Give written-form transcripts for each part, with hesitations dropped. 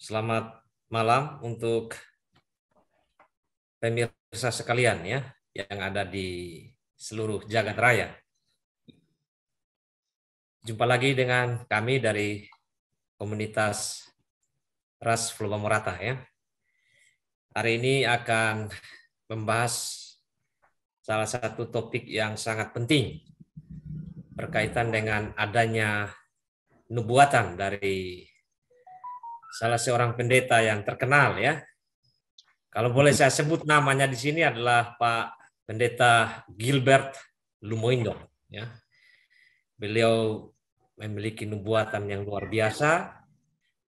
Selamat malam untuk pemirsa sekalian ya yang ada di seluruh jagat raya. Jumpa lagi dengan kami dari komunitas Ras Fluba Morata ya. Hari ini akan membahas salah satu topik yang sangat penting berkaitan dengan adanya nubuatan dari salah seorang pendeta yang terkenal ya. Kalau boleh saya sebut namanya di sini adalah Pak Pendeta Gilbert Lumoindo. Ya. Beliau memiliki nubuatan yang luar biasa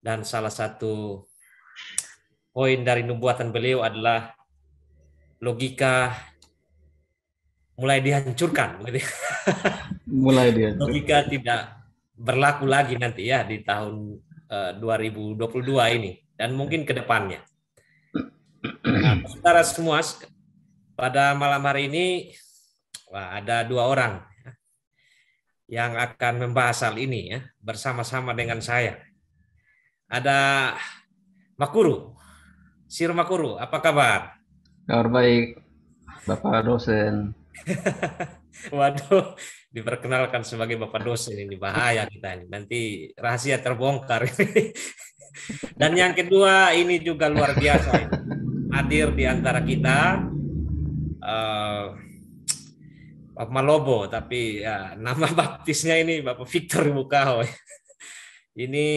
dan salah satu poin dari nubuatan beliau adalah logika mulai dihancurkan. Mulai dihancurkan. Logika tidak berlaku lagi nanti ya di tahun 2022 ini dan mungkin ke depannya. Nah, saudara semua, pada malam hari ini ada dua orang yang akan membahas hal ini ya bersama-sama dengan saya. Ada Makuru, Sir Makuru, apa kabar? Kabar baik, Bapak dosen. Waduh, diperkenalkan sebagai Bapak dosen ini bahaya kita ini. Nanti rahasia terbongkar. Dan yang kedua ini juga luar biasa ini. Hadir di antara kita Bapak Malobo, tapi ya, nama baptisnya ini Bapak Victor Mukao. Ini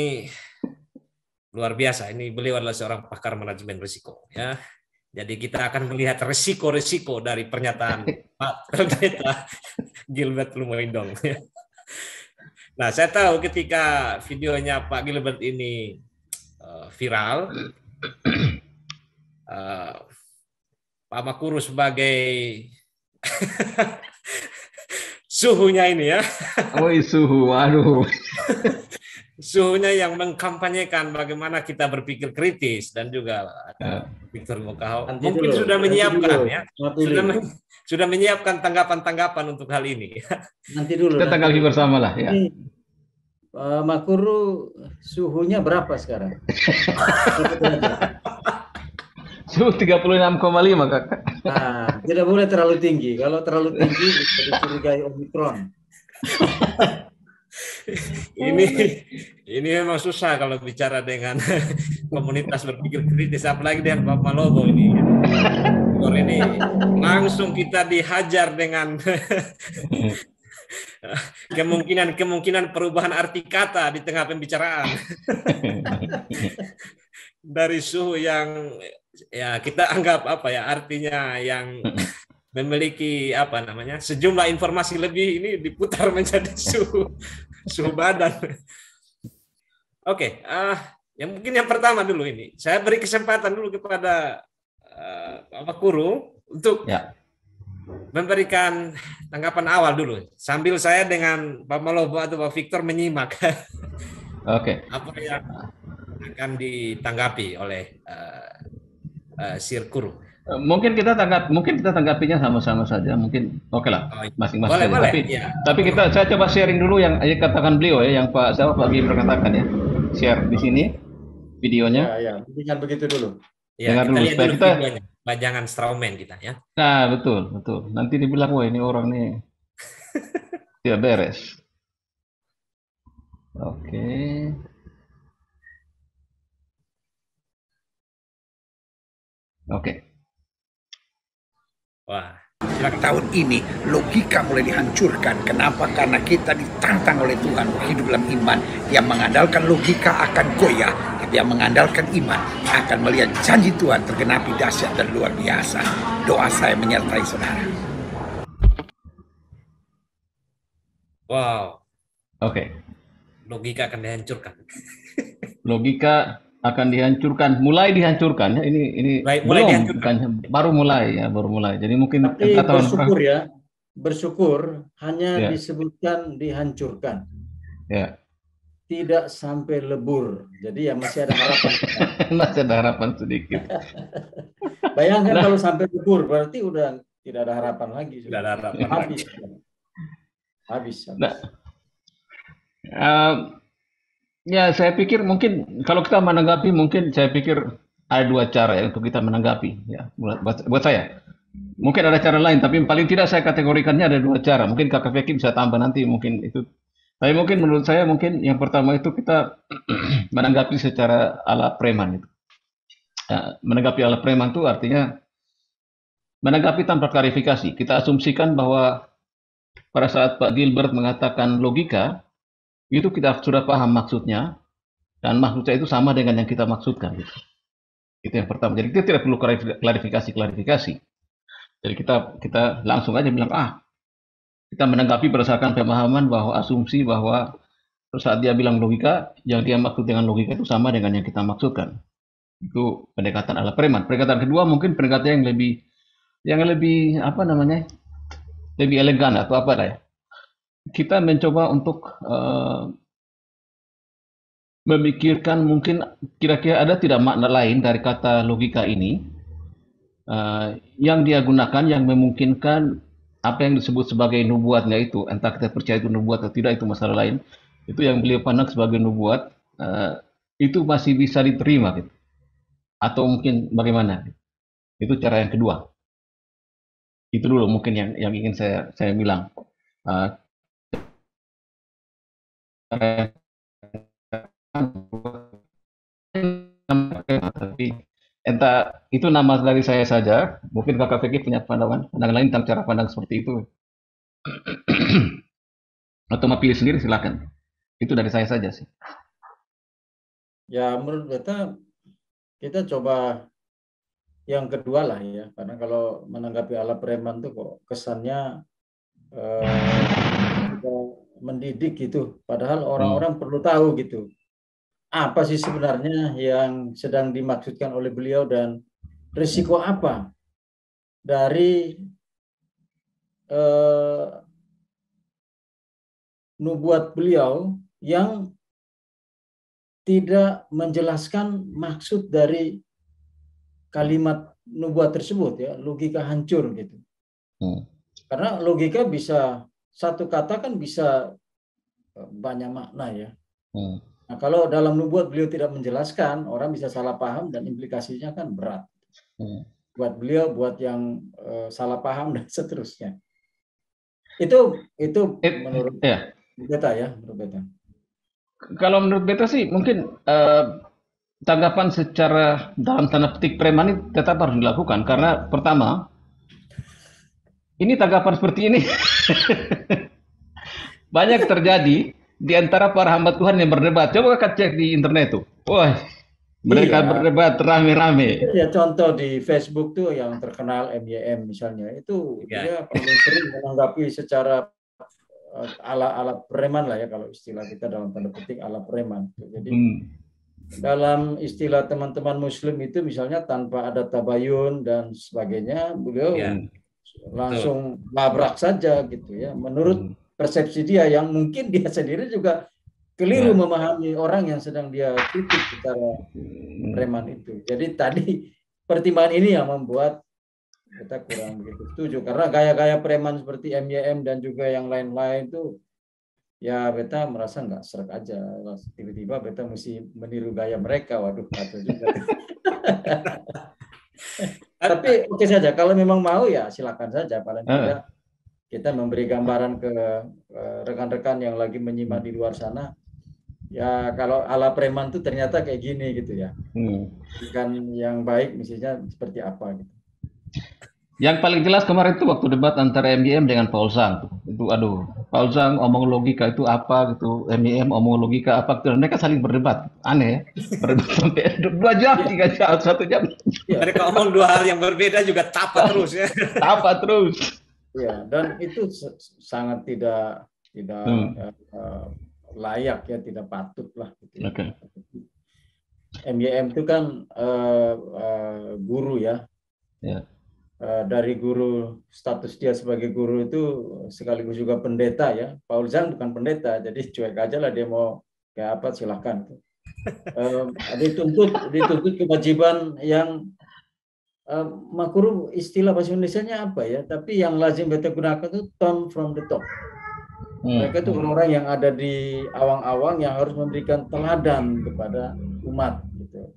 luar biasa. Ini beliau adalah seorang pakar manajemen risiko. Ya, jadi kita akan melihat risiko-risiko dari pernyataan Pak Pendeta Gilbert Lumoindong. Nah, saya tahu ketika videonya Pak Gilbert ini viral, Pak Makuru sebagai suhunya ini ya. Oh, suhu, waduh. Suhunya yang mengkampanyekan bagaimana kita berpikir kritis dan juga Victor Mukao mungkin sudah menyiapkan ya. Sudah menyiapkan tanggapan-tanggapan untuk hal ini. Nanti dulu. Kita tanggapi bersama lah ya. Makuru suhunya berapa sekarang? Suhu 36,5 kakak. Nah, tidak boleh terlalu tinggi. Kalau terlalu tinggi bisa dicurigai Omikron. Ini memang susah kalau bicara dengan komunitas berpikir kritis, apalagi dengan Pak Malobo ini. Ini langsung kita dihajar dengan kemungkinan perubahan arti kata di tengah pembicaraan. Dari suhu yang ya kita anggap apa ya artinya yang memiliki apa namanya sejumlah informasi lebih ini diputar menjadi suhu badan. Oke, yang mungkin yang pertama dulu ini saya beri kesempatan dulu kepada Pak Makuru untuk memberikan tanggapan awal dulu sambil saya dengan Pak Malobo atau Pak Victor menyimak. Oke. Apa yang akan ditanggapi oleh Sir Kuru. Mungkin kita tanggapinya sama-sama saja, mungkin oke lah, masing-masing. Tapi saya coba sharing dulu yang katakan beliau ya, yang Pak Gibran katakan ya, share di sini videonya. Ya, dengan begitu dulu. Ya, kita lihat dulu videonya, jangan strawman kita ya. Nah, betul. Nanti dibilang wah ini orang nih tidak beres. Oke. Wah, tahun ini logika mulai dihancurkan. Kenapa? Karena kita ditantang oleh Tuhan hidup dalam iman. Yang mengandalkan logika akan goyah, tapi yang mengandalkan iman akan melihat janji Tuhan tergenapi dahsyat dan luar biasa. Doa saya menyertai saudara. Wow. Oke. Logika akan dihancurkan. Logika akan dihancurkan, mulai dihancurkan ya, ini belum, bukan baru mulai. Jadi mungkin tapi bersyukur ya, bersyukur hanya disebutkan dihancurkan, tidak sampai lebur, jadi ya masih ada harapan. Masih ada harapan sedikit. Bayangkan kalau sampai lebur berarti udah tidak ada harapan lagi, sudah ada harapan habis. Nah, Ya, saya pikir mungkin kalau kita menanggapi, mungkin saya pikir ada dua cara ya untuk kita menanggapi. Ya, buat saya. Mungkin ada cara lain, tapi paling tidak saya kategorikannya ada dua cara. Mungkin Kakak Feki bisa tambah nanti mungkin itu. Tapi mungkin menurut saya mungkin yang pertama itu kita menanggapi secara ala preman itu. Ya, menanggapi ala preman itu artinya menanggapi tanpa klarifikasi. Kita asumsikan bahwa pada saat Pak Gilbert mengatakan logika, itu kita sudah paham maksudnya, dan maksudnya itu sama dengan yang kita maksudkan. Gitu. Itu yang pertama. Jadi kita tidak perlu klarifikasi. Jadi kita langsung aja bilang, kita menanggapi berdasarkan pemahaman bahwa asumsi bahwa saat dia bilang logika, yang dia maksud dengan logika itu sama dengan yang kita maksudkan. Itu pendekatan ala preman. Pendekatan kedua mungkin pendekatan yang lebih apa namanya, lebih elegan atau apa ya. Kita mencoba untuk memikirkan mungkin kira-kira ada tidak makna lain dari kata logika ini yang dia gunakan yang memungkinkan apa yang disebut sebagai nubuatnya itu, entah kita percaya itu nubuat atau tidak, itu masalah lain. Itu yang beliau pandang sebagai nubuat, itu masih bisa diterima gitu. Atau mungkin bagaimana? Itu cara yang kedua. Itu dulu mungkin yang ingin saya bilang. Tapi entah itu nama dari saya saja, mungkin Kakak Feki punya pandangan lain tentang cara pandang seperti itu. Atau mau pilih sendiri silakan. Itu dari saya saja sih. Ya menurut kita coba yang kedua lah ya, karena kalau menanggapi ala preman tuh kok kesannya mendidik gitu, padahal orang-orang perlu tahu gitu apa sih sebenarnya yang sedang dimaksudkan oleh beliau dan risiko apa dari nubuat beliau yang tidak menjelaskan maksud dari kalimat nubuat tersebut ya, logika hancur gitu. Karena logika bisa, satu kata kan bisa banyak makna ya. Nah, kalau dalam nubuat beliau tidak menjelaskan, orang bisa salah paham dan implikasinya kan berat. Buat beliau, buat yang salah paham dan seterusnya. Itu menurut beta ya, menurut beta. Kalau menurut beta sih mungkin tanggapan secara dalam tanda petik preman ini tetap harus dilakukan karena pertama ini tanggapan seperti ini banyak terjadi di antara para hamba Tuhan yang berdebat. Coba kakak cek di internet tuh. Wah, mereka berdebat rame-rame. Ya contoh di Facebook tuh yang terkenal MYM misalnya, itu dia paling sering menanggapi secara ala preman lah ya, kalau istilah kita dalam tanda petik ala preman. Jadi dalam istilah teman-teman Muslim itu misalnya tanpa ada tabayun dan sebagainya, beliau langsung labrak saja gitu ya, menurut persepsi dia yang mungkin dia sendiri juga keliru memahami orang yang sedang dia kritik secara preman itu. Jadi tadi pertimbangan ini yang membuat kita kurang begitu setuju, karena gaya-gaya preman seperti MYM dan juga yang lain-lain itu ya beta merasa nggak serak aja. Tiba-tiba beta mesti meniru gaya mereka, waduh kacau juga. Tapi oke saja, kalau memang mau ya silakan saja, paling tidak kita memberi gambaran ke rekan-rekan yang lagi menyimak di luar sana. Ya kalau ala preman itu ternyata kayak gini gitu ya. Bukan yang baik mestinya seperti apa gitu. Yang paling jelas kemarin itu waktu debat antara MYM dengan Paul Zhang. Itu aduh, Paul Zhang omong logika itu apa gitu, MYM omong logika apa gitu. Mereka saling berdebat. Aneh ya. Berdebat sampai 2 jam, 3 jam, 1 jam. Mereka omong 2 hal yang berbeda juga tapa terus ya. Tapa terus. Ya, dan itu sangat tidak layak ya, tidak patut lah. Gitu. MYM itu kan guru ya. Dari guru, status dia sebagai guru itu sekaligus juga pendeta ya. Paul Zhang bukan pendeta, jadi cuek aja lah, dia mau kayak apa silahkan. Dituntut kewajiban yang makruh, istilah bahasa Indonesianya apa ya, tapi yang lazim beta gunakan itu turn from the top. Mereka itu orang-orang yang ada di awang-awang yang harus memberikan teladan kepada umat, gitu.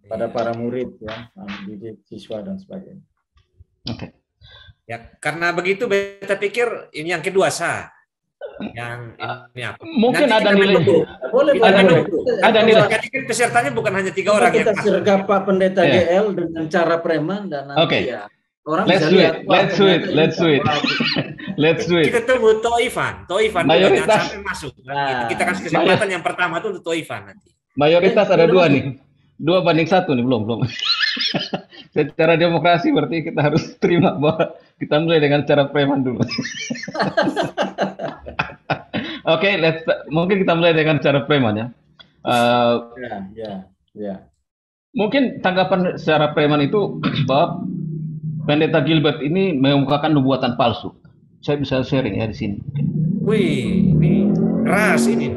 Pada para murid, ya, didik, siswa dan sebagainya. Oke. Ya, karena begitu beta pikir ini yang kedua sah. Yang ini apa? Mungkin nanti ada nilai. Ada nilai. Pesertanya bukan hanya 3 orang kita sergap Pak Pendeta GL dengan cara preman dan nanti ya. Orang let's do it. Kita tunggu Toifan mayoritas sampai masuk. Kita kasih kesempatan yang pertama itu untuk Toifan nanti. Mayoritas ada 2 nih. 2-1 nih, belum. Secara demokrasi berarti kita harus terima bahwa kita mulai dengan cara preman dulu. Oke, mungkin kita mulai dengan cara preman ya. Mungkin tanggapan secara preman itu bahwa Pendeta Gilbert ini mengemukakan nubuatan palsu. Saya bisa sharing ya di sini. Wih, ini keras ini.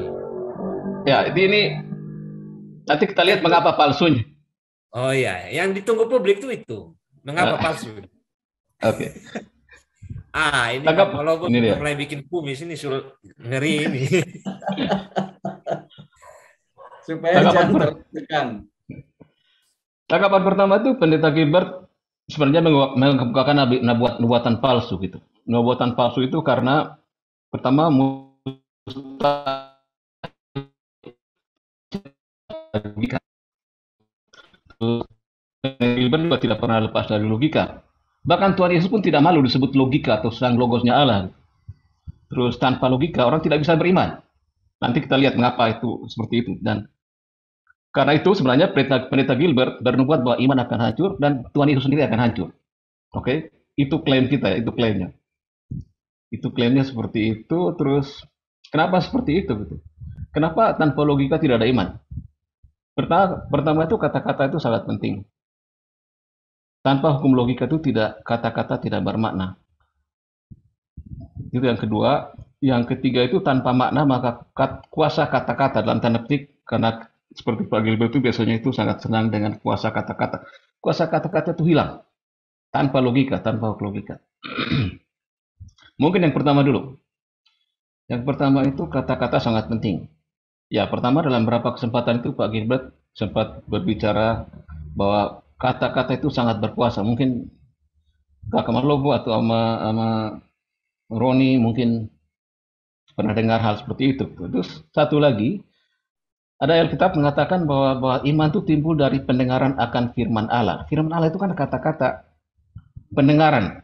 Ya, ini nanti kita lihat mengapa palsunya. Oh iya, yang ditunggu publik itu. Mengapa palsu? Oke. Ini kalau mulai bikin kumis ini ngeri ini. Supaya jangan tertekan. Tanggapan pertama itu Pendeta Gilbert sebenarnya mengemukakan nubuatan palsu gitu. Nubuatan palsu itu karena pertama Gilbert juga tidak pernah lepas dari logika. Bahkan Tuhan Yesus pun tidak malu disebut logika atau sang logosnya Allah. Terus tanpa logika orang tidak bisa beriman. Nanti kita lihat mengapa itu seperti itu. Dan karena itu sebenarnya Pendeta Gilbert bernubuat bahwa iman akan hancur dan Tuhan Yesus sendiri akan hancur. Oke, itu klaim kita, itu klaimnya. Itu klaimnya seperti itu. Terus kenapa seperti itu? Gitu? Kenapa tanpa logika tidak ada iman? Pertama itu kata-kata itu sangat penting. Tanpa hukum logika itu kata-kata tidak bermakna. Itu yang kedua. Yang ketiga itu tanpa makna maka kuasa kata-kata dalam tanda petik, karena seperti Pak Gilbert itu biasanya itu sangat senang dengan kuasa kata-kata. Kuasa kata-kata itu hilang tanpa logika, tanpa logika. Mungkin yang pertama dulu. Yang pertama itu kata-kata sangat penting. Ya, pertama dalam beberapa kesempatan itu Pak Gilbert sempat berbicara bahwa kata-kata itu sangat berkuasa. Mungkin Kak Malobo atau sama Roni mungkin pernah dengar hal seperti itu. Terus satu lagi, ada Alkitab mengatakan bahwa iman itu timbul dari pendengaran akan firman Allah. Firman Allah itu kan kata-kata, pendengaran.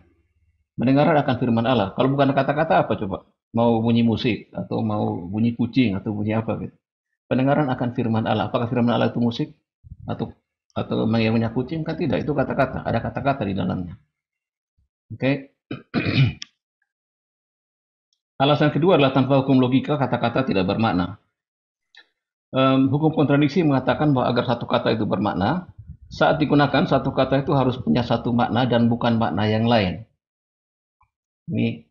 Mendengaran akan firman Allah. Kalau bukan kata-kata apa coba? Mau bunyi musik, atau mau bunyi kucing, atau bunyi apa gitu. Pendengaran akan firman Allah. Apakah firman Allah itu musik? Atau mengiringnya kucing? Kan tidak, itu kata-kata. Ada kata-kata di dalamnya. Oke. Alasan kedua adalah tanpa hukum logika, kata-kata tidak bermakna. Hukum kontradiksi mengatakan bahwa agar satu kata itu bermakna, saat digunakan satu kata itu harus punya satu makna dan bukan makna yang lain. Ini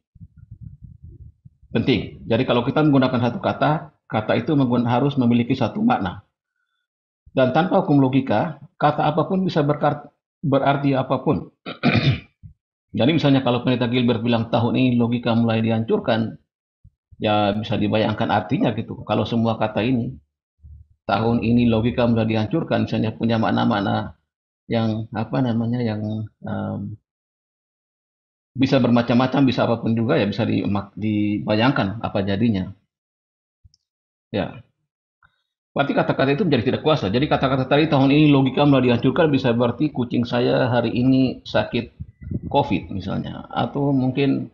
penting. Jadi kalau kita menggunakan satu kata, kata itu harus memiliki satu makna. Dan tanpa hukum logika, kata apapun bisa berarti apapun. Jadi misalnya kalau Pendeta Gilbert bilang tahun ini logika mulai dihancurkan, ya bisa dibayangkan artinya gitu. Kalau semua kata ini, tahun ini logika mulai dihancurkan, misalnya punya makna-makna yang bisa bermacam-macam, bisa apapun juga, ya bisa dibayangkan apa jadinya. Ya, berarti kata-kata itu menjadi tidak kuasa. Jadi kata-kata tadi tahun ini logika mulai dihancurkan bisa berarti kucing saya hari ini sakit COVID misalnya, atau mungkin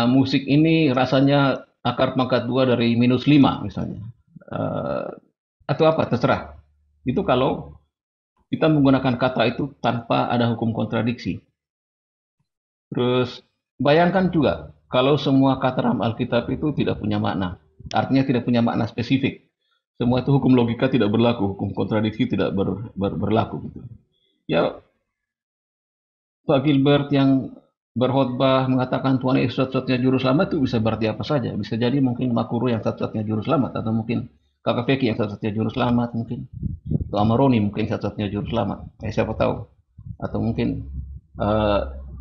musik ini rasanya akar pangkat 2 dari -5 misalnya, atau apa, terserah. Itu kalau kita menggunakan kata itu tanpa ada hukum kontradiksi. Terus bayangkan juga kalau semua kata dalam Alkitab itu tidak punya makna, artinya tidak punya makna spesifik. Semua itu hukum logika tidak berlaku, hukum kontradiksi tidak berlaku gitu. Ya, Pak Gilbert yang berkhotbah mengatakan Tuhan Yesus satu-satunya juru selamat itu bisa berarti apa saja. Bisa jadi mungkin Makuru yang satu-satunya juru selamat, atau mungkin Kakak Feki yang satu-satunya juru selamat mungkin, atau Amaroni mungkin satu-satunya juru selamat. Siapa tahu. Atau mungkin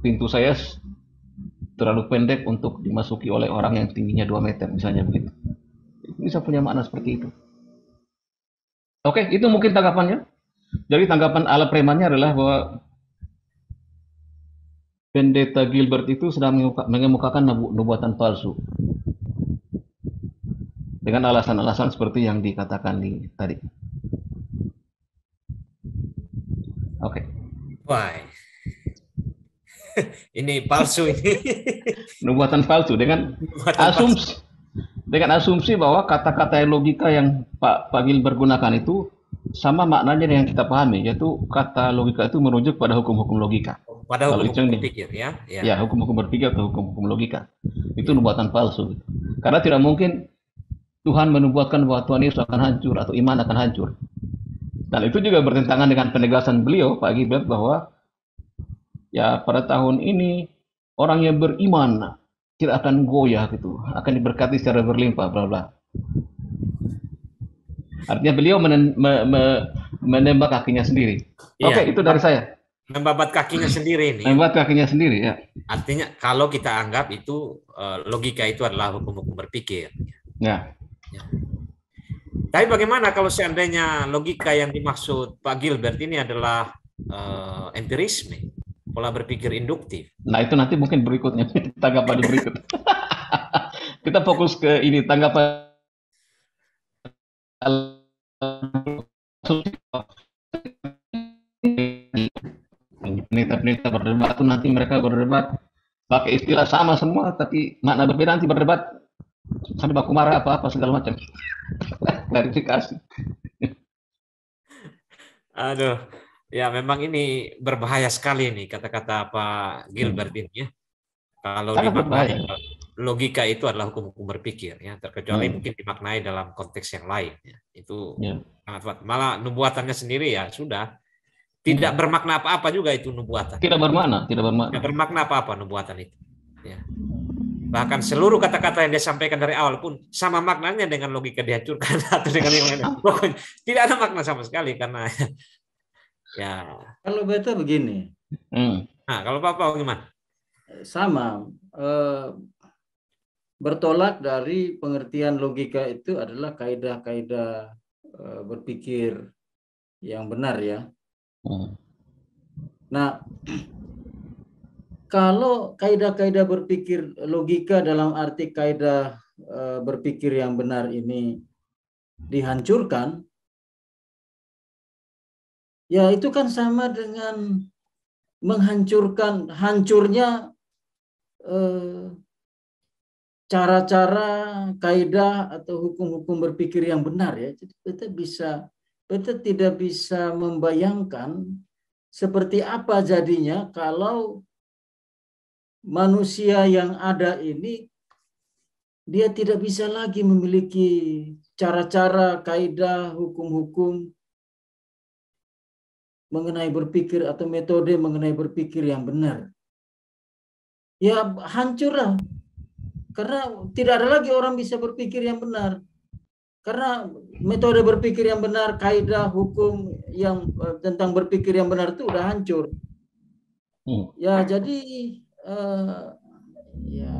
pintu saya terlalu pendek untuk dimasuki oleh orang yang tingginya 2 meter misalnya begitu. Bisa punya makna seperti itu. Oke, itu mungkin tanggapannya. Jadi tanggapan ala premannya adalah bahwa Pendeta Gilbert itu sedang mengemukakan nubuatan palsu dengan alasan-alasan seperti yang dikatakan tadi. Oke. Wah, ini palsu ini. Nubuatan palsu dengan asumsi bahwa kata-kata logika yang Pak Gilbert gunakan itu sama maknanya yang kita pahami, yaitu kata logika itu merujuk pada hukum-hukum logika. Pada hukum-hukum berpikir, ya. Ya, hukum-hukum berpikir atau hukum-hukum logika. Itu nubuatan palsu. Karena tidak mungkin Tuhan menubuatkan bahwa Tuhan Yesus akan hancur atau iman akan hancur. Dan itu juga bertentangan dengan penegasan beliau, Pak Gilbert, bahwa ya pada tahun ini orang yang beriman tidak akan goyah gitu, akan diberkati secara berlimpah, bla bla. Artinya beliau menembak kakinya sendiri. Iya, Oke, itu dari saya. Membabat kakinya sendiri ini. Membabat kakinya sendiri, ya. Artinya kalau kita anggap itu logika itu adalah hukum-hukum berpikir. Ya. Tapi bagaimana kalau seandainya logika yang dimaksud Pak Gilbert ini adalah empirisme, pola berpikir induktif? Nah, itu nanti mungkin berikutnya, tanggapan berikut. Kita fokus ke ini, tanggapan peneliti-peneliti berdebat itu nanti mereka berdebat pakai istilah sama semua tapi makna berbeda, nanti berdebat sampai baku marah apa segala macam. Klarifikasi. Aduh, ya memang ini berbahaya sekali nih kata-kata Pak Gilbert ini ya. Kalau dimaknai logika itu adalah hukum-hukum berpikir ya, terkecuali mungkin dimaknai dalam konteks yang lain ya. Itu sangat malah nubuatannya sendiri ya sudah tidak bermakna apa-apa juga itu nubuatan. Tidak bermakna. Tidak bermakna apa-apa nubuatan itu. Ya. Bahkan seluruh kata-kata yang dia sampaikan dari awal pun sama maknanya dengan logika dihancurkan atau dengan yang lain. Pokoknya tidak ada makna sama sekali karena ya. Kalau beta begini. Nah, kalau Bapak gimana? Sama. Bertolak dari pengertian logika itu adalah kaidah-kaidah berpikir yang benar ya. Nah, kalau kaidah-kaidah berpikir logika dalam arti kaidah berpikir yang benar ini dihancurkan, ya itu kan sama dengan hancurnya cara-cara, kaidah atau hukum-hukum berpikir yang benar ya. Jadi kita tidak bisa membayangkan seperti apa jadinya kalau manusia yang ada ini dia tidak bisa lagi memiliki cara-cara, kaidah, hukum-hukum mengenai berpikir atau metode mengenai berpikir yang benar. Ya hancurlah. Karena tidak ada lagi orang bisa berpikir yang benar. Karena metode berpikir yang benar, kaidah, hukum yang tentang berpikir yang benar itu udah hancur. Ya jadi ya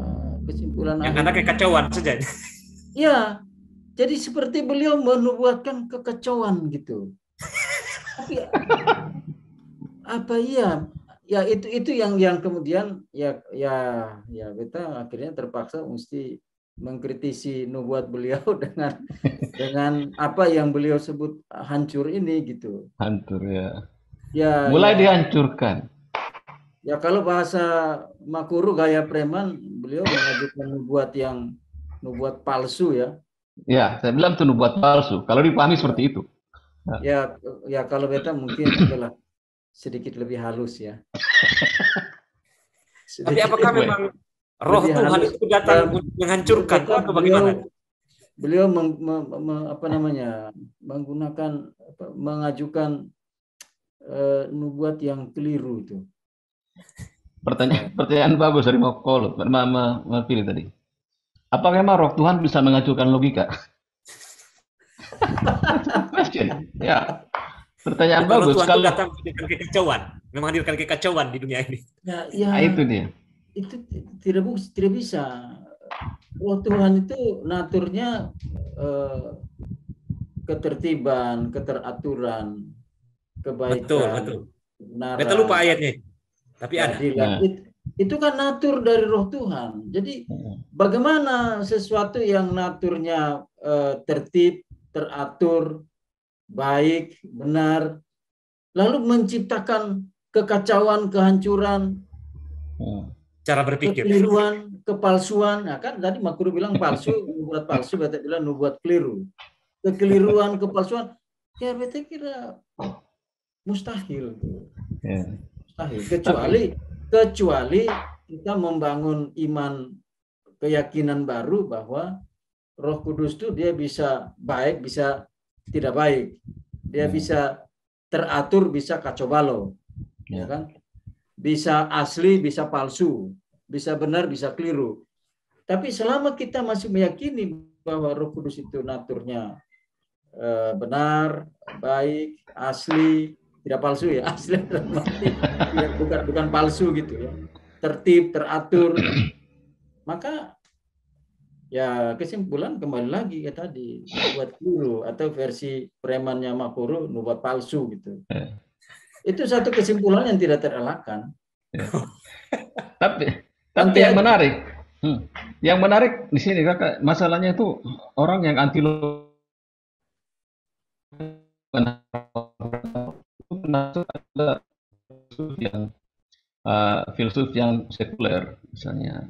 kesimpulan yang ada kekacauan saja. Ya, jadi seperti beliau menubuatkan kekacauan gitu. Tapi apa iya? Ya itu yang kemudian ya kita akhirnya terpaksa mesti mengkritisi nubuat beliau dengan apa yang beliau sebut hancur ini gitu. Hancur ya. Ya mulai dihancurkan. Ya kalau bahasa Makuru gaya preman, beliau mengajukan nubuat palsu ya. Ya, saya bilang itu nubuat palsu. Kalau dipahami seperti itu. Ya kalau beta mungkin adalah sedikit lebih halus ya. Tapi apakah memang roh Tuhan itu datang untuk menghancurkan atau bagaimana? Beliau mengajukan nubuat yang keliru itu. Pertanyaan bagus dari Mas Pilih tadi. Apakah memang roh Tuhan bisa menghancurkan logika? Question. Ya. Pertanyaan bagus. Kalau datang menghadirkan kekacauan di dunia ini. Ya, itu dia. itu tidak bisa. Roh Tuhan itu naturnya ketertiban, keteraturan, kebaikan, Betul. kebenaran. Kita lupa ayatnya, tapi ada. Itu kan natur dari Roh Tuhan. Jadi bagaimana sesuatu yang naturnya tertib, teratur, baik, benar, lalu menciptakan kekacauan, kehancuran, cara berpikir, kekeliruan, kepalsuan. Nah, kan tadi Makuru bilang palsu, nubuat palsu, Beta bilang nubuat keliru. Kekeliruan, kepalsuan, ya Beta kira mustahil. Mustahil. Kecuali kita membangun iman, keyakinan baru bahwa Roh Kudus itu dia bisa baik, bisa tidak baik. Dia bisa teratur, bisa kacau balau. Ya kan? Bisa asli, bisa palsu. Bisa benar, bisa keliru. Tapi selama kita masih meyakini bahwa Roh Kudus itu naturnya benar, baik, asli, tidak palsu ya, asli bukan palsu gitu ya, tertib, teratur, maka ya kesimpulan kembali lagi ya tadi nubuat keliru atau versi premannya Makuru nubuat palsu gitu. Itu satu kesimpulan yang tidak terelakkan. Tapi yang menarik di sini Kakak, masalahnya itu orang yang anti filsuf yang sekuler, misalnya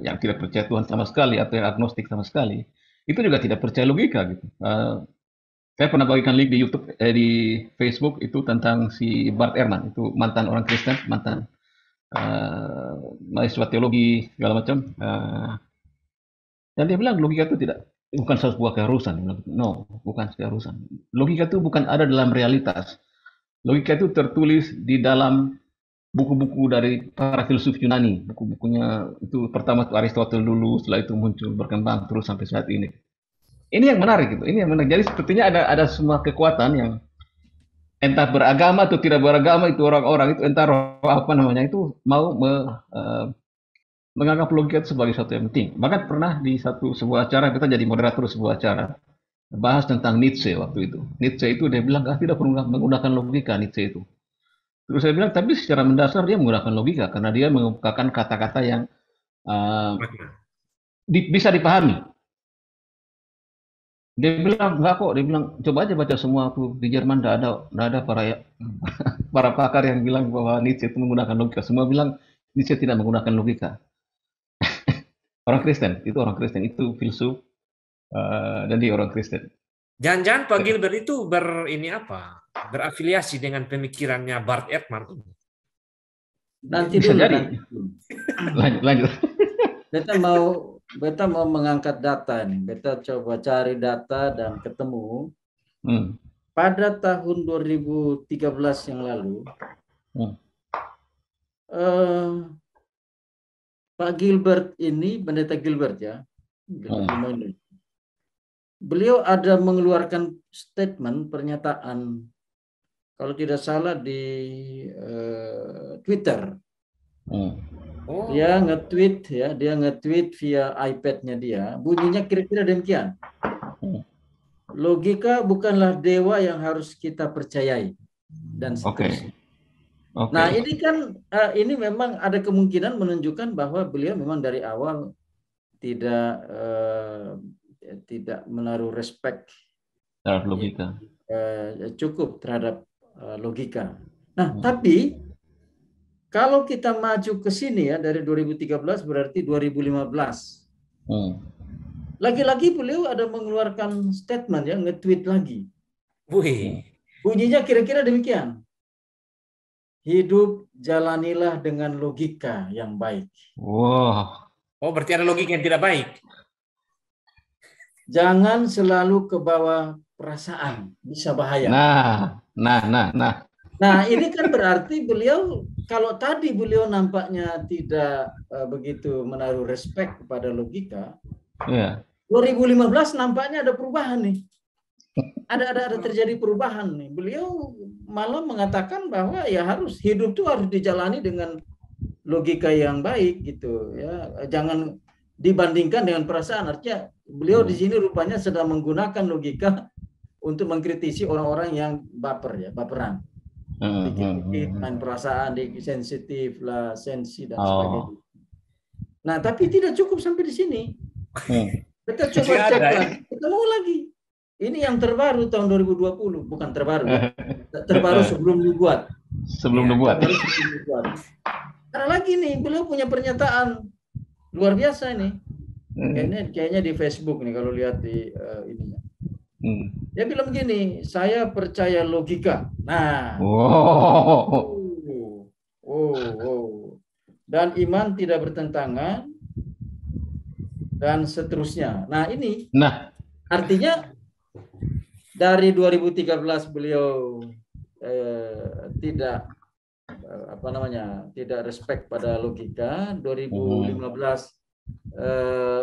yang tidak percaya Tuhan sama sekali atau yang agnostik sama sekali, itu juga tidak percaya logika gitu. Saya pernah bagikan link di YouTube, di Facebook itu tentang si Bart Ehrman, itu mantan orang Kristen, mantan mahasiswa teologi segala macam, dan dia bilang logika itu bukan sebuah keharusan. No, bukan keharusan. Logika itu bukan ada dalam realitas. Logika itu tertulis di dalam buku-buku dari para filsuf Yunani. Buku-bukunya itu pertama itu Aristoteles dulu, setelah itu muncul berkembang terus sampai saat ini. Ini yang menarik gitu. Ini yang menarik. Jadi sepertinya ada semua kekuatan yang entah beragama atau tidak beragama, itu orang-orang itu entah apa namanya itu mau menganggap logika itu sebagai sesuatu yang penting. Bahkan pernah di sebuah acara kita jadi moderator sebuah acara bahas tentang Nietzsche waktu itu. Nietzsche itu dia bilang tidak perlu menggunakan logika Nietzsche itu. Terus saya bilang tapi secara mendasar dia menggunakan logika karena dia mengungkapkan kata-kata yang bisa dipahami. Dia bilang enggak kok, dia bilang coba aja baca semua tuh di Jerman enggak ada para pakar yang bilang bahwa Nietzsche itu menggunakan logika. Semua bilang Nietzsche tidak menggunakan logika. Orang Kristen, itu filsuf dan dia orang Kristen. Jangan-jangan Pak Gilbert itu berafiliasi dengan pemikirannya Bart Ehrman. Nanti bisa dulu. Jadi. Lanjut. Beta mau mengangkat data nih. Beta coba cari data dan ketemu. Pada tahun 2013 yang lalu, Pak Gilbert ini, Pendeta Gilbert ya, beliau ada mengeluarkan statement, pernyataan, kalau tidak salah di Twitter. Dia nge-tweet via iPad-nya dia. Bunyinya kira-kira demikian. Logika bukanlah dewa yang harus kita percayai dan seterusnya. Nah ini kan ini memang ada kemungkinan menunjukkan bahwa beliau memang dari awal tidak menaruh respect terhadap logika, cukup terhadap logika. Nah tapi kalau kita maju ke sini ya dari 2013 berarti 2015. Lagi-lagi beliau ada mengeluarkan statement ya, nge-tweet lagi. Bunyinya kira-kira demikian. Hidup jalanilah dengan logika yang baik. Wow. Oh, berarti ada logika yang tidak baik. Jangan selalu ke bawah perasaan, bisa bahaya. Nah, ini kan berarti beliau, kalau tadi beliau nampaknya tidak begitu menaruh respect kepada logika. 2015 nampaknya ada perubahan nih. Ada terjadi perubahan nih. Beliau malah mengatakan bahwa ya hidup itu harus dijalani dengan logika yang baik gitu ya. Jangan dibandingkan dengan perasaan. Artinya beliau di sini rupanya sedang menggunakan logika untuk mengkritisi orang-orang yang baperan. Dikit-dikit main perasaan, sensitif lah, sensi dan sebagainya. Nah, tapi tidak cukup sampai di sini. Kita coba cek lagi, ketemu lagi. Ini yang terbaru tahun 2020, bukan terbaru. Terbaru sebelum dibuat. Sebelum dibuat. Karena lagi nih, beliau punya pernyataan luar biasa nih. Kayaknya di Facebook nih kalau lihat di ininya. Dia bilang gini, saya percaya logika. Nah, dan iman tidak bertentangan dan seterusnya. Nah ini, artinya dari 2013 beliau tidak tidak respect pada logika. 2015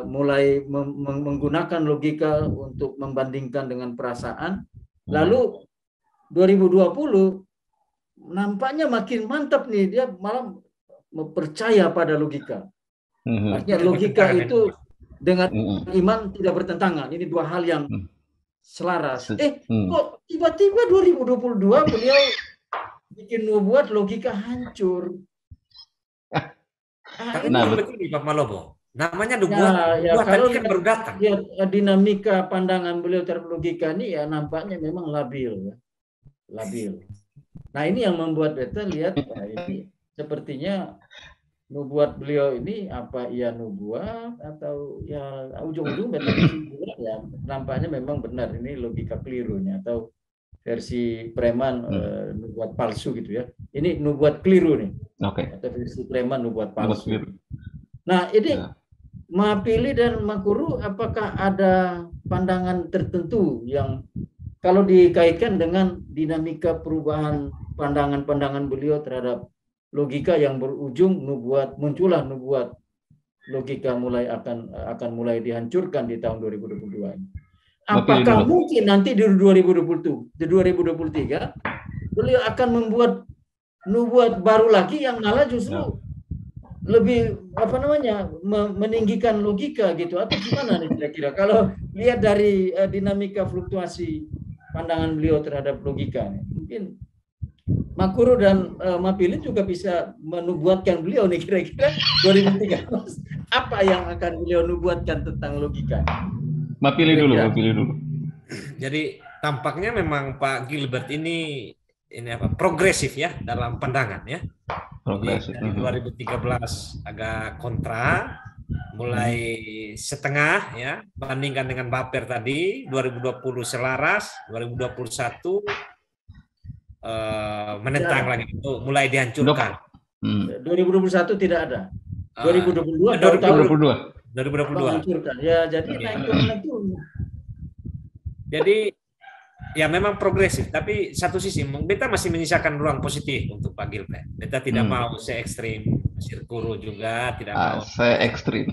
mulai menggunakan logika untuk membandingkan dengan perasaan. Lalu 2020 nampaknya makin mantap nih, dia malah percaya pada logika. Artinya logika itu dengan iman tidak bertentangan. Ini dua hal yang selaras. Kok tiba-tiba 2022 beliau bikin nubuat logika hancur. Begini Pak Malobo. Namanya nubuat, kalau kan baru datang. Ya, dinamika pandangan beliau terhadap logika ini ya nampaknya memang labil. Labil. Nah ini yang membuat beta lihat ini sepertinya nubuat beliau ini apa ia nubuat atau ya ujung-ujung beta kesimpulan ya nampaknya memang benar ini logika keliru nih atau versi preman nubuat palsu gitu ya. Ini nubuat keliru nih. Atau versi preman nubuat palsu. Nah ini Mapili dan Makuru apakah ada pandangan tertentu yang kalau dikaitkan dengan dinamika perubahan pandangan-pandangan beliau terhadap logika yang berujung nubuat, muncullah nubuat logika akan mulai dihancurkan di tahun 2022 ini. Apakah mungkin nanti di 2023 beliau akan membuat nubuat baru lagi yang malah justru lebih meninggikan logika gitu atau gimana nih kira-kira kalau lihat dari dinamika fluktuasi pandangan beliau terhadap logika nih. Mungkin Makuru dan Mapili juga bisa menubuatkan beliau nih kira-kira 2013 apa yang akan beliau nubuatkan tentang logika. Mapili dulu. Jadi tampaknya memang Pak Gilbert ini progresif ya dalam pandangan ya. Progresif. Dari 2013 agak kontra, mulai setengah ya, bandingkan dengan Baper tadi, 2020 selaras, 2021 menentang lagi itu mulai dihancurkan. 2021 tidak ada. 2022 menghancurkan. Ya, jadi naik turun. Jadi ya memang progresif, tapi satu sisi beta masih menyisakan ruang positif untuk Pak Gilbert. Beta tidak mau se-ekstrim Sirkuru juga tidak mau. Se-ekstrim.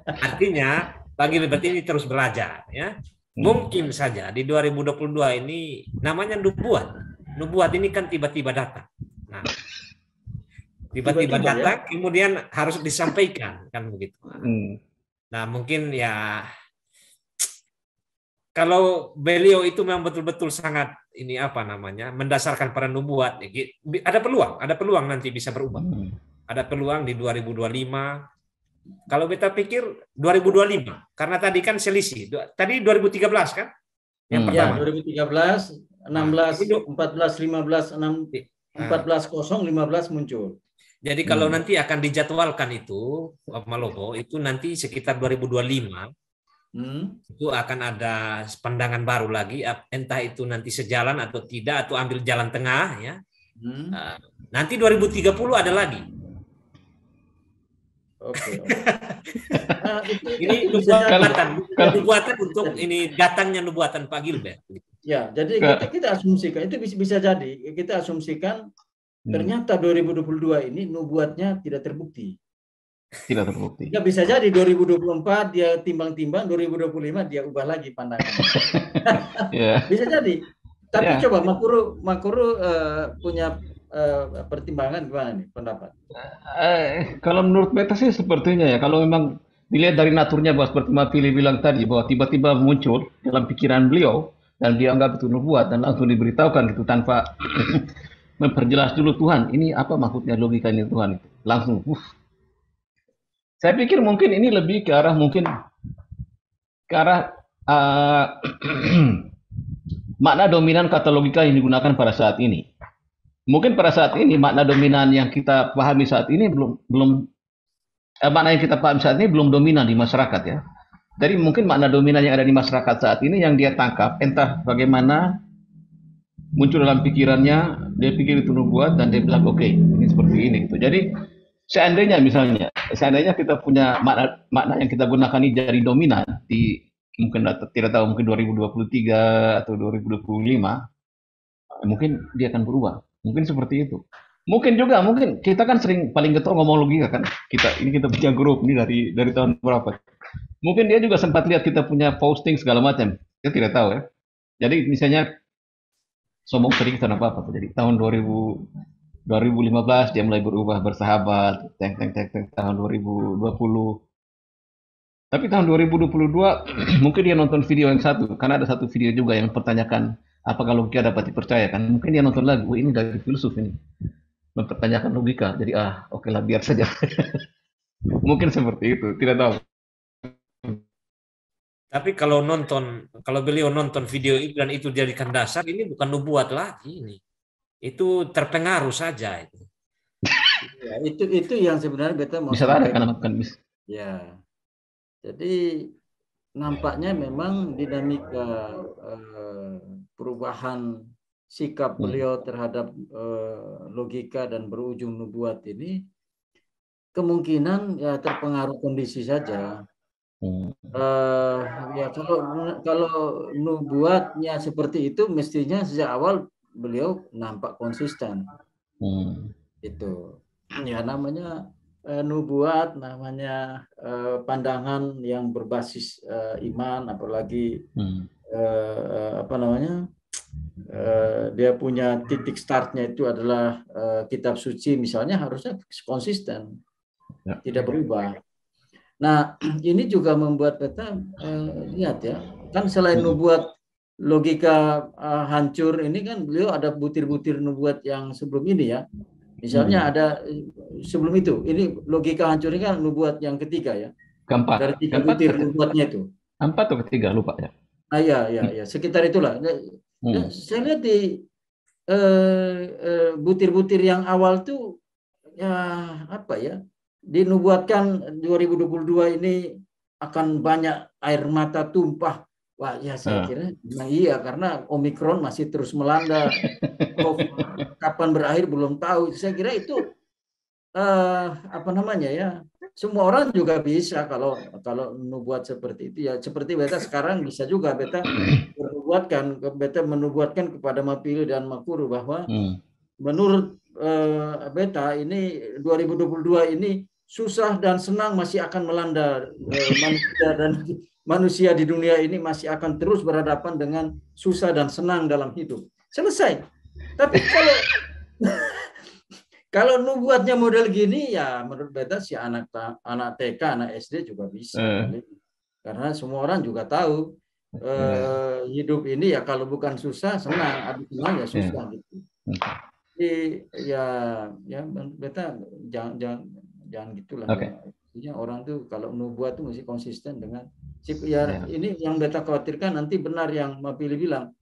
Artinya Pak Gilbert ini terus belajar ya. Mungkin saja di 2022 ini namanya nubuat. Nubuat ini kan tiba-tiba datang. Nah, tiba-tiba datang ya? Kemudian harus disampaikan kan begitu. Nah, mungkin ya kalau beliau itu memang betul-betul sangat mendasarkan pada nubuat, ada peluang nanti bisa berubah. Ada peluang di 2025. Kalau kita pikir 2025, karena tadi kan selisih. Tadi 2013 kan? Yang pertama. Ya, 2013, 16, 14, 15, 15 muncul. Jadi kalau nanti akan dijadwalkan itu, Pak Malobo, itu nanti sekitar 2025. Itu akan ada pandangan baru lagi, entah itu nanti sejalan atau tidak atau ambil jalan tengah ya. Nanti 2030 ada lagi. Ini nubuatan untuk ini datangnya nubuatan Pak Gilbert. Ya, jadi kita asumsikan itu bisa jadi kita asumsikan ternyata 2022 ini nubuatnya tidak terbukti. Tidak terbukti. Ya, bisa jadi 2024 dia timbang-timbang, 2025 dia ubah lagi pandangan. Bisa jadi. Tapi coba Makuru punya pertimbangan gimana nih pendapat? Kalau menurut beta sih sepertinya ya, kalau memang dilihat dari naturnya bahwa seperti Mas Pilih bilang tadi, bahwa tiba-tiba muncul dalam pikiran beliau dan dia anggap itu nubuat dan langsung diberitahukan gitu tanpa memperjelas dulu Tuhan, ini apa maksudnya logika ini Tuhan itu. Langsung. Saya pikir mungkin ini lebih ke arah makna dominan kata logika yang digunakan pada saat ini. Mungkin pada saat ini makna dominan yang kita pahami saat ini makna yang kita pahami saat ini belum dominan di masyarakat ya. Jadi mungkin makna dominan yang ada di masyarakat saat ini yang dia tangkap entah bagaimana muncul dalam pikirannya, dia pikir itu nubuat dan dia bilang oke, ini seperti ini gitu. Jadi seandainya kita punya makna yang kita gunakan ini jadi dominan di mungkin tidak tahu mungkin 2023 atau 2025, mungkin dia akan berubah. Mungkin seperti itu. Mungkin kita kan sering paling getol ngomong logika kan. Kita punya grup ini dari tahun berapa. Mungkin dia juga sempat lihat kita punya posting segala macam. Dia tidak tahu ya. Jadi misalnya sombong sedikit dan apa-apa. Jadi tahun 2015 dia mulai berubah bersahabat. Tahun 2020. Tapi tahun 2022 mungkin dia nonton video yang satu. Karena ada satu video juga yang mempertanyakan apakah logika dapat dipercayakan. Mungkin dia nonton lagi. Ini dari filsuf ini. Mempertanyakan logika. Jadi oke lah biar saja. Mungkin seperti itu. Tidak tahu. Tapi kalau beliau nonton video itu dan itu jadikan dasar, ini bukan nubuat lagi ini. Itu terpengaruh saja itu. Ya, itu yang sebenarnya beta mau bisa ada kan bisa. Ya. Jadi nampaknya memang dinamika perubahan sikap beliau terhadap logika dan berujung nubuat ini kemungkinan ya terpengaruh kondisi saja. Ya kalau nubuatnya seperti itu mestinya sejak awal beliau nampak konsisten. Itu ya namanya nubuat, namanya pandangan yang berbasis iman, apalagi dia punya titik startnya itu adalah kitab suci misalnya, harusnya konsisten, tidak berubah. Nah, ini juga membuat kita lihat ya, kan selain nubuat logika hancur ini kan beliau ada butir-butir nubuat yang sebelum ini ya. Misalnya ada sebelum itu, ini logika hancur ini kan nubuat yang ketiga ya. Keempat. Dari 3 butir nubuatnya itu. 4 atau ketiga lupa ya. Iya, sekitar itulah. Saya lihat di butir-butir yang awal tuh ya apa ya? Dinubuatkan 2022 ini akan banyak air mata tumpah. Wah, ya saya kira memang iya karena Omikron masih terus melanda. Kapan berakhir belum tahu. Saya kira itu semua orang juga bisa kalau menubuat seperti itu ya. Seperti beta sekarang bisa juga beta menubuatkan kepada Mapili dan Makuru bahwa menurut beta ini 2022 ini susah dan senang masih akan melanda manusia, dan manusia di dunia ini masih akan terus berhadapan dengan susah dan senang dalam hidup. Selesai. Tapi kalau nubuatnya model gini ya menurut beta si anak TK, anak SD juga bisa. Karena semua orang juga tahu hidup ini ya kalau bukan susah senang, habis senang ya susah gitu. Jadi ya beta jangan gitulah. Artinya orang tuh kalau nubuat tuh mesti konsisten dengan ini yang beta khawatirkan nanti benar yang Mapili bilang.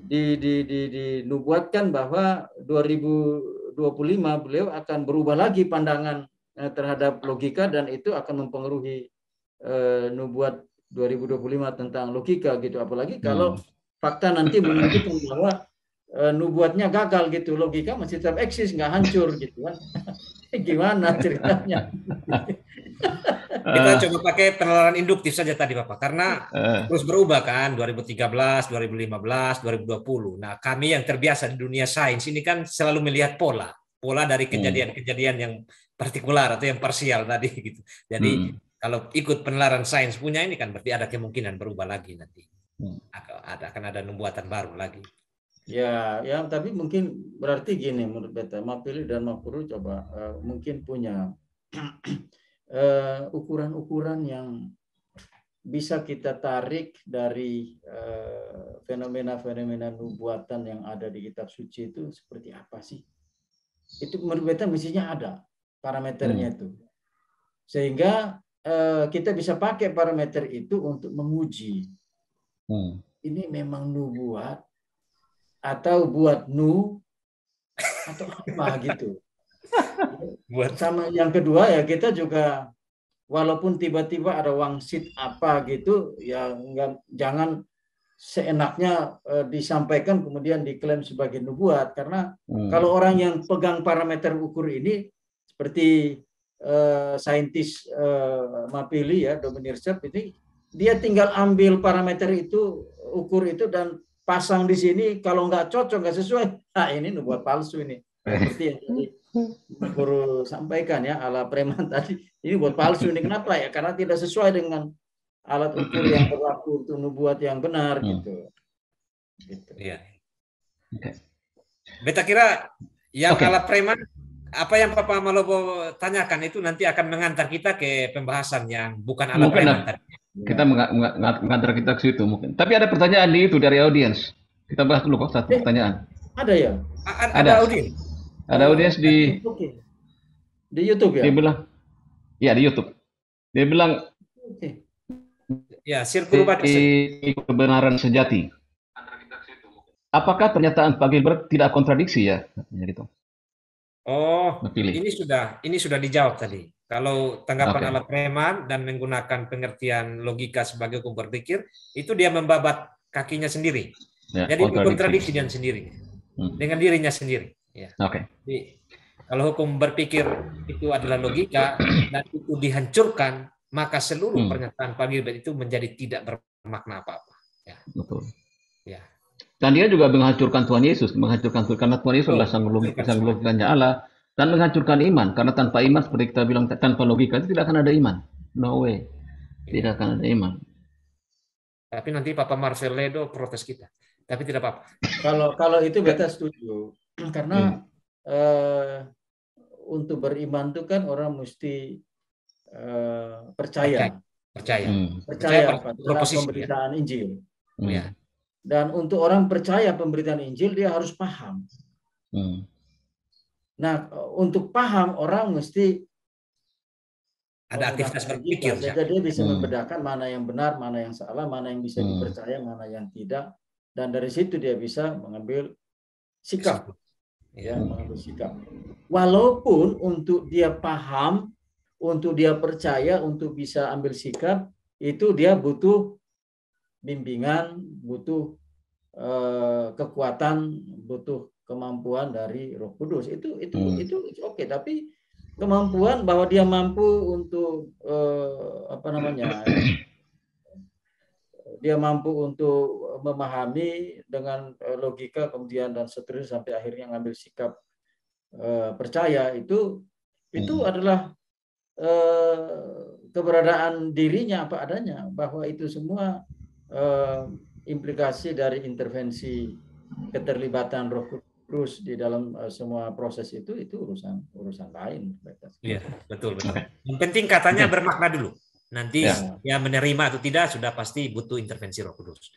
Dinubuatkan bahwa 2025 beliau akan berubah lagi pandangan terhadap logika dan itu akan mempengaruhi nubuat 2025 tentang logika gitu. Apalagi kalau fakta nanti menunjukkan bahwa nubuatnya gagal gitu, logika masih tetap eksis, nggak hancur gitu kan. Gimana ceritanya? Kita coba pakai penalaran induktif saja tadi Bapak, karena terus berubah kan 2013, 2015, 2020. Nah, kami yang terbiasa di dunia sains ini kan selalu melihat pola dari kejadian-kejadian yang partikular atau yang parsial tadi gitu. Jadi kalau ikut penalaran sains punya ini kan berarti ada kemungkinan berubah lagi nanti. Akan ada nubuatan baru lagi. Ya, yang tapi mungkin berarti gini menurut beta, Mapili dan Mapuru coba mungkin punya ukuran-ukuran yang bisa kita tarik dari fenomena-fenomena nubuatan yang ada di kitab suci itu seperti apa sih? Itu menurut beta mestinya ada parameternya itu. Sehingga kita bisa pakai parameter itu untuk menguji. Ini memang nubuat atau buat atau apa gitu. Sama yang kedua ya kita juga walaupun tiba-tiba ada wangsit apa gitu ya jangan seenaknya disampaikan kemudian diklaim sebagai nubuat, karena kalau orang yang pegang parameter ukur ini seperti saintis Mapili ya, Dominic Raab ini, dia tinggal ambil parameter itu, ukur itu dan pasang di sini, kalau nggak cocok, nggak sesuai, nah ini nubuat palsu ini. Seperti yang tadi Guru sampaikan ya, ala preman tadi, ini buat palsu ini. Kenapa ya? Karena tidak sesuai dengan alat ukur yang berlaku untuk nubuat yang benar gitu. Iya. Beta kira yang ala preman, apa yang Papa Malobo tanyakan itu nanti akan mengantar kita ke pembahasan yang bukan ala preman tadi. Kita mengantar kita ke situ mungkin. Tapi ada pertanyaan di itu dari audiens. Kita bahas dulu kok satu pertanyaan. Ada ya? Ada audiens. Ada audiens di YouTube ya? Dia bilang, ya di YouTube. Dia bilang, ya sirkul kebenaran sejati. Apakah pernyataan Pak Gilbert tidak kontradiksi ya? Gitu. Oh, ini sudah dijawab tadi. Kalau tanggapan ala preman dan menggunakan pengertian logika sebagai hukum berpikir, itu dia membabat kakinya sendiri. Ya, jadi kontradiksi dengan sendiri, dengan dirinya sendiri. Ya. Jadi, kalau hukum berpikir itu adalah logika dan itu dihancurkan, maka seluruh pernyataan Pak Gilbert itu menjadi tidak bermakna apa-apa. Ya. Betul. Ya. Dan dia juga menghancurkan Tuhan Yesus, karena Tuhan Yesus adalah sang logikanya Allah. Dan menghancurkan iman, karena tanpa iman seperti kita bilang, tanpa logika itu tidak akan ada iman. No way. Tidak akan ada iman. Tapi nanti Papa Marceledo protes kita. Tapi tidak apa-apa. Kalau itu beta setuju. Karena untuk beriman itu kan orang mesti percaya. Percaya pada pemberitaan Injil. Dan untuk orang percaya pemberitaan Injil, dia harus paham. Nah, untuk paham orang mesti ada aktivitas berpikir. Jadi dia bisa membedakan mana yang benar, mana yang salah, mana yang bisa dipercaya, mana yang tidak. Dan dari situ dia bisa mengambil sikap. Ya, mengambil sikap. Walaupun untuk dia paham, untuk dia percaya, untuk bisa ambil sikap, itu dia butuh bimbingan, butuh kekuatan, butuh kemampuan dari Roh Kudus. Itu oke, tapi kemampuan bahwa dia mampu untuk dia mampu untuk memahami dengan logika kemudian dan seterusnya sampai akhirnya ngambil sikap percaya, itu adalah keberadaan dirinya apa adanya, bahwa itu semua implikasi dari intervensi keterlibatan Roh Kudus di dalam semua proses itu urusan lain. Iya, betul. Yang penting katanya bermakna dulu. Nanti ya menerima atau tidak sudah pasti butuh intervensi Roh Kudus.